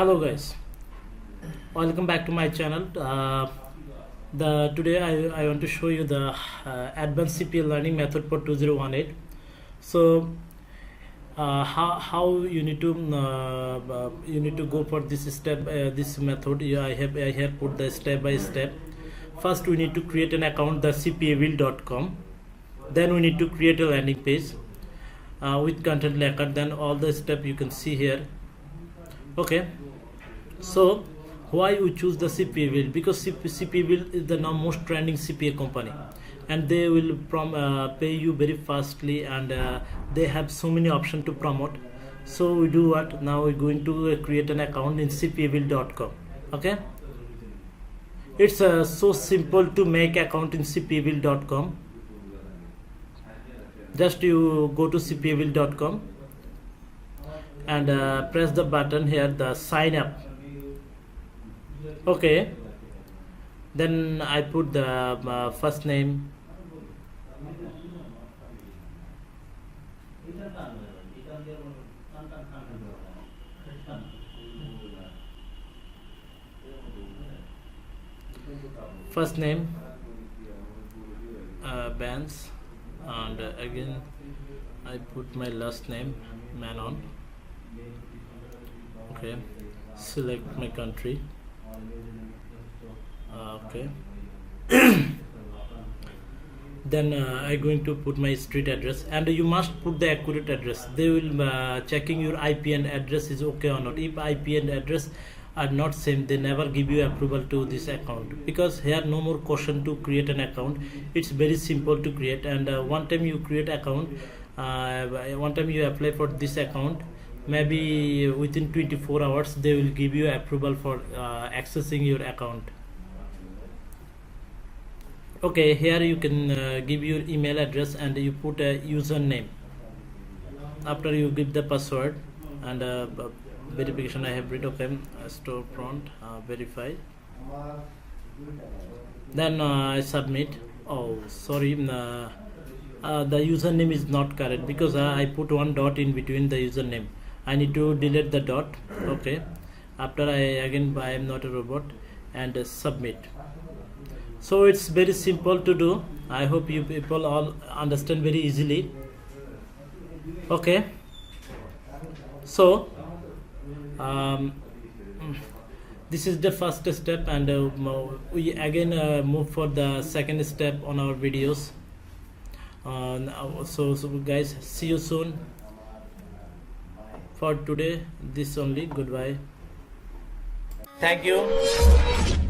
Hello guys, welcome back to my channel. Today I want to show you the advanced CPA learning method for 2018. So how you need to go for this step, this method. I have put the step by step. First we need to create an account, the cpawheel.com. Then we need to create a landing page with content record. Then all the steps you can see here. Okay, so why we choose the CPA Wheel? Because CPA Wheel is the now most trending CPA company, and they will pay you very fastly, and they have so many options to promote. So we do what? Now we're going to create an account in cpawheel.com. Okay, it's so simple to make account in cpawheel.com. Just you go to cpawheel.com and press the button here, the sign up. Okay, then I put the first name, Bands, and again I put my last name, Manon. Okay, select my country. Okay. Then I'm going to put my street address, and you must put the accurate address. They will checking your IP and address is okay or not. If IP and address are not same, they never give you approval to this account, because here no more question to create an account. It's very simple to create, and one time you create account, one time you apply for this account, maybe within 24 hours they will give you approval for accessing your account. Okay, here you can give your email address and you put a username. After you give the password and verification, I have read. Okay, storefront, verify. Then I submit. Oh, sorry, the username is not correct, because I put one dot in between the username. I need to delete the dot. Okay, after I am not a robot, and submit. So it's very simple to do. I hope you people all understand very easily. Okay, so this is the first step, and we again move for the second step on our videos. So guys, see you soon. For today, this only. Goodbye. Thank you.